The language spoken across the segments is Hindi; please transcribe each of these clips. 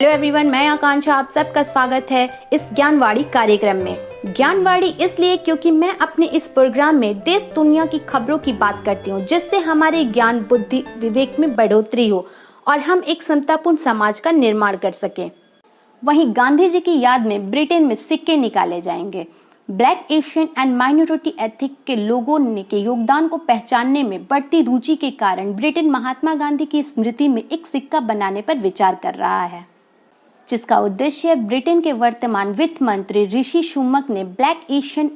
हेलो एवरीवन, मैं आकांक्षा, आप सबका स्वागत है इस ज्ञानवाड़ी कार्यक्रम में। ज्ञानवाड़ी इसलिए क्योंकि मैं अपने इस प्रोग्राम में देश दुनिया की खबरों की बात करती हूँ, जिससे हमारे ज्ञान, बुद्धि, विवेक में बढ़ोतरी हो और हम एक समतापूर्ण समाज का निर्माण कर सकें। वहीं गांधी जी की याद में ब्रिटेन में सिक्के निकाले जाएंगे। Black, Asian and minority ethic के लोगों के योगदान को पहचानने में बढ़ती रुचि के कारण ब्रिटेन महात्मा गांधी की स्मृति में एक सिक्का बनाने पर विचार कर रहा है, जिसका उद्देश्य ब्रिटेन के वर्तमान वित्त मंत्री ऋषि सुनक ने black, Asian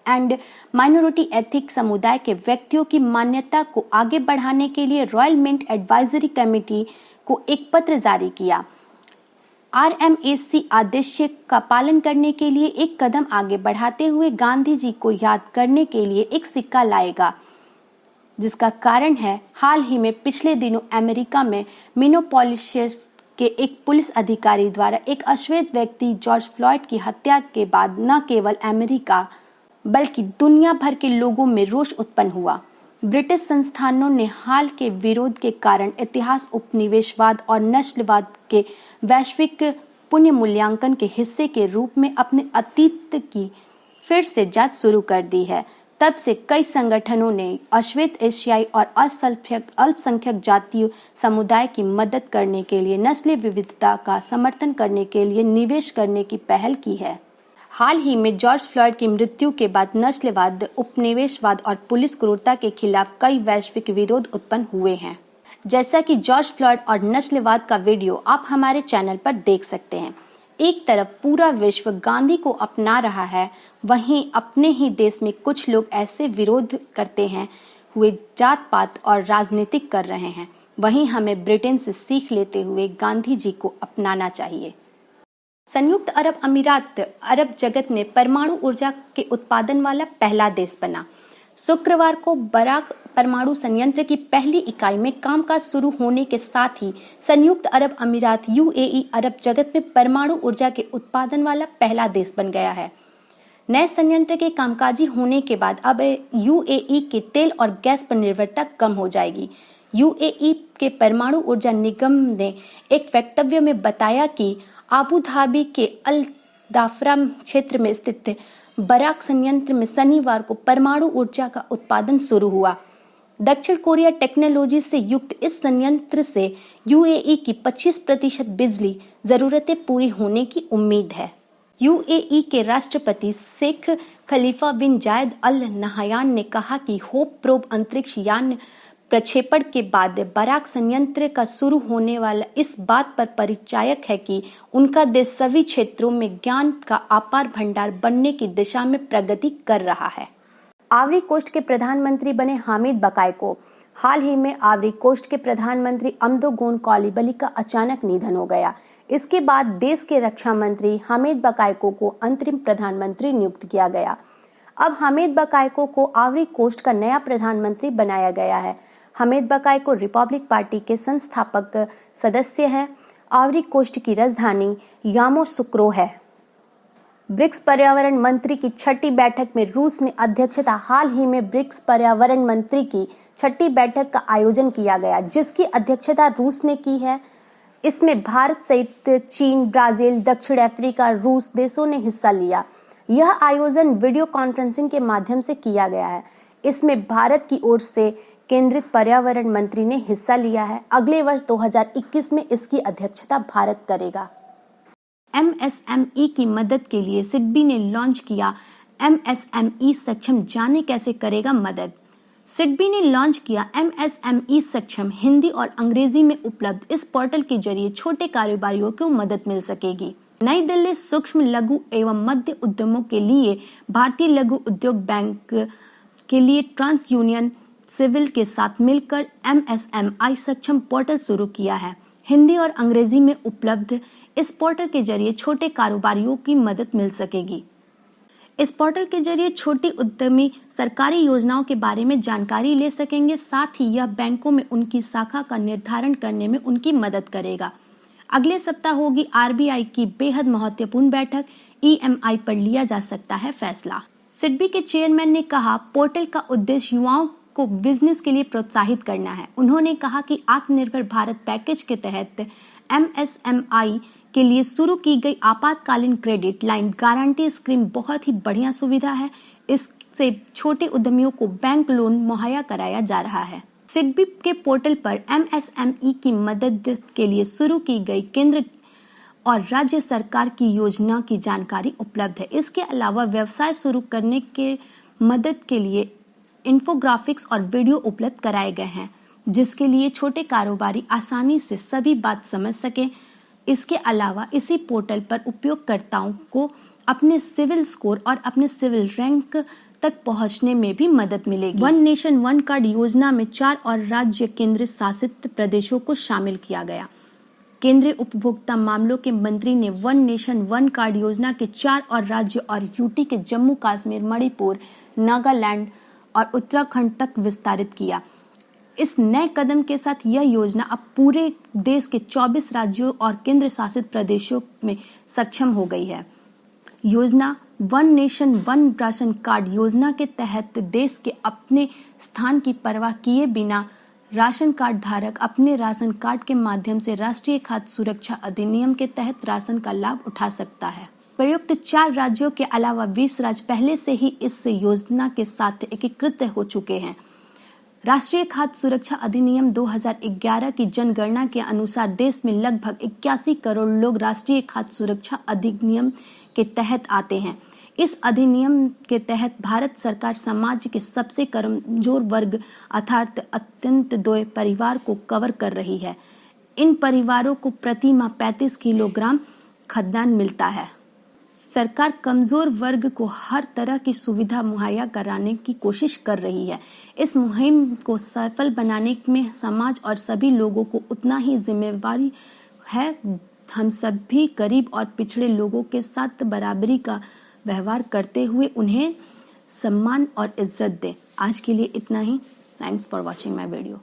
and minority ethic समुदाय के व्यक्तियों की मान्यता को आगे बढ़ाने के लिए रॉयल मिंट एडवाइजरी कमेटी को एक पत्र जारी किया। RMAC आदेश का पालन करने के लिए एक कदम आगे बढ़ाते हुए गांधी जी को याद करने के लिए एक सिक्का लाएगा, जिसका कारण है हाल ही में पिछले दिनों अमेरिका में मिनियापोलिस के एक पुलिस अधिकारी द्वारा एक अश्वेत व्यक्ति जॉर्ज फ्लॉयड की हत्या के बाद न केवल अमेरिका बल्कि दुनिया भर के लोगों में रोष उत्पन्न हुआ। ब्रिटिश संस्थानों ने हाल के विरोध के कारण इतिहास, उपनिवेशवाद और नस्लवाद के वैश्विक पुण्य मूल्यांकन के हिस्से के रूप में अपने अतीत की फिर से जांच शुरू कर दी है। तब से कई संगठनों ने अश्वेत एशियाई और अल्पसंख्यक जातीय समुदाय की मदद करने के लिए नस्लीय विविधता का समर्थन करने के लिए निवेश करने की पहल की है। हाल ही में जॉर्ज फ्लॉयड की मृत्यु के बाद नस्लवाद, उपनिवेशवाद और पुलिस क्रूरता के खिलाफ कई वैश्विक विरोध उत्पन्न हुए हैं। जैसा कि जॉर्ज फ्लॉयड और नस्लवाद का वीडियो आप हमारे चैनल पर देख सकते हैं। एक तरफ पूरा विश्व गांधी को अपना रहा है, वहीं अपने ही देश में कुछ लोग ऐसे विरोध करते हैं हुए जात पात और राजनीतिक कर रहे हैं। वहीं हमें ब्रिटेन से सीख लेते हुए गांधी जी को अपनाना चाहिए। संयुक्त अरब अमीरात अरब जगत में परमाणु ऊर्जा के उत्पादन वाला पहला देश बना। शुक्रवार को बराक परमाणु संयंत्र की पहली इकाई में कामकाज शुरू होने के साथ ही संयुक्त अरब अमीरात UAE अरब जगत में परमाणु ऊर्जा के उत्पादन वाला पहला देश बन गया है। नए संयंत्र के कामकाजी होने के बाद अब UAE के तेल और गैस पर निर्भरता कम हो जाएगी। UAE के परमाणु ऊर्जा निगम ने एक वक्तव्य में बताया कि आबू धाबी के अल दाफरा क्षेत्र में स्थित बराक संयंत्र में शनिवार को परमाणु ऊर्जा का उत्पादन शुरू हुआ। दक्षिण कोरिया टेक्नोलॉजी से युक्त इस संयंत्र से UAE की 25% बिजली जरूरतें पूरी होने की उम्मीद है। UAE के राष्ट्रपति शेख खलीफा बिन जायद अल नहयान ने कहा कि होप प्रोब अंतरिक्ष यान प्रक्षेपण के बाद बराक संयंत्र का शुरू होने वाला इस बात पर परिचायक है कि उनका देश सभी क्षेत्रों में ज्ञान का अपार भंडार बनने की दिशा में प्रगति कर रहा है। आइवरी कोस्ट के प्रधानमंत्री बने हामिद बकायको। हाल ही में आइवरी कोस्ट के प्रधानमंत्री अमदोगोन कोलिबली का अचानक निधन हो गया। इसके बाद देश के रक्षा मंत्री हामिद बकायको को अंतरिम प्रधानमंत्री नियुक्त किया गया। अब हामिद बकायको को आइवरी कोस्ट का नया प्रधानमंत्री बनाया गया है। हामिद बकायको रिपब्लिक पार्टी के संस्थापक सदस्य हैं। आइवरी कोस्ट की राजधानी यामोसुक्रो है। ब्रिक्स पर्यावरण मंत्री की छठी बैठक में रूस ने अध्यक्षता। हाल ही में ब्रिक्स पर्यावरण मंत्री की छठी बैठक का आयोजन किया गया, जिसकी अध्यक्षता रूस ने की है। इसमें भारत सहित चीन, ब्राजील, दक्षिण अफ्रीका, रूस देशों ने हिस्सा लिया। यह आयोजन वीडियो कॉन्फ्रेंसिंग के माध्यम से किया गया है। इसमें भारत की ओर से केंद्रित पर्यावरण मंत्री ने हिस्सा लिया है। अगले वर्ष 2021 में इसकी अध्यक्षता भारत करेगा। MSME की मदद के लिए सिडबी ने लॉन्च किया MSME सक्षम, जाने कैसे करेगा मदद। सिडबी ने लॉन्च किया MSME सक्षम, हिंदी और अंग्रेजी में उपलब्ध इस पोर्टल के जरिए छोटे कारोबारियों को मदद मिल सकेगी। नई दिल्ली सूक्ष्म, लघु एवं मध्य उद्यमों के लिए भारतीय लघु उद्योग बैंक के लिए ट्रांस यूनियन सिविल के साथ मिलकर MSMI सक्षम पोर्टल शुरू किया है। हिंदी और अंग्रेजी में उपलब्ध इस पोर्टल के जरिए छोटे कारोबारियों की मदद मिल सकेगी। इस पोर्टल के जरिए छोटे उद्यमी सरकारी योजनाओं के बारे में जानकारी ले सकेंगे। साथ ही यह बैंकों में उनकी शाखा का निर्धारण करने में उनकी मदद करेगा। अगले सप्ताह होगी RBI की बेहद महत्वपूर्ण बैठक। EMI पर लिया जा सकता है फैसला। सिडबी के चेयरमैन ने कहा, पोर्टल का उद्देश्य युवाओं को बिजनेस के लिए प्रोत्साहित करना है। उन्होंने कहा कि आत्मनिर्भर भारत पैकेज के तहत MSMI के लिए शुरू की गई आपातकालीन क्रेडिट लाइन गारंटी स्कीम बहुत ही बढ़िया सुविधा है। इससे छोटे उद्यमियों को बैंक लोन मुहैया कराया जा रहा है। सिडबी के पोर्टल पर MSME की मदद के लिए शुरू की गई केंद्र और राज्य सरकार की योजना की जानकारी उपलब्ध है। इसके अलावा व्यवसाय शुरू करने के मदद के लिए इन्फोग्राफिक्स और वीडियो उपलब्ध कराए गए हैं, जिसके लिए छोटे कारोबारी आसानी से सभी बात समझ सकें। इसके अलावा इसी पोर्टल पर उपयोगकर्ताओं को अपने सिविल स्कोर और अपने सिविल रैंक तक पहुंचने में भी मदद मिलेगी। वन नेशन वन कार्ड योजना में 4 और राज्य केंद्र शासित प्रदेशों को शामिल किया गया। केंद्रीय उपभोक्ता मामलों के मंत्री ने वन नेशन वन कार्ड योजना के 4 और राज्य और यूटी के जम्मू कश्मीर, मणिपुर, नागालैंड और उत्तराखंड तक विस्तारित किया। इस नए कदम के साथ यह योजना अब पूरे देश के 24 राज्यों और केंद्र शासित प्रदेशों में सक्षम हो गई है। योजना one nation one ration card योजना के तहत देश के अपने स्थान की परवाह किए बिना राशन कार्ड धारक अपने राशन कार्ड के माध्यम से राष्ट्रीय खाद्य सुरक्षा अधिनियम के तहत राशन का लाभ उठा सकता है। प्रयुक्त 4 राज्यों के अलावा 20 राज्य पहले से ही इस योजना के साथ एकीकृत हो चुके हैं। राष्ट्रीय खाद्य सुरक्षा अधिनियम 2011 की जनगणना के अनुसार देश में लगभग 81 करोड़ लोग राष्ट्रीय खाद्य सुरक्षा अधिनियम के तहत आते हैं। इस अधिनियम के तहत भारत सरकार समाज के सबसे कमजोर वर्ग अर्थात अत्यंत दोय परिवार को कवर कर रही है। इन परिवारों को प्रति माह 35 किलोग्राम खाद्यान्न मिलता है। सरकार कमजोर वर्ग को हर तरह की सुविधा मुहैया कराने की कोशिश कर रही है। इस मुहिम को सफल बनाने में समाज और सभी लोगों को उतना ही जिम्मेवारी है। हम सभी गरीब और पिछड़े लोगों के साथ बराबरी का व्यवहार करते हुए उन्हें सम्मान और इज्जत दें। आज के लिए इतना ही। Thanks for watching my video.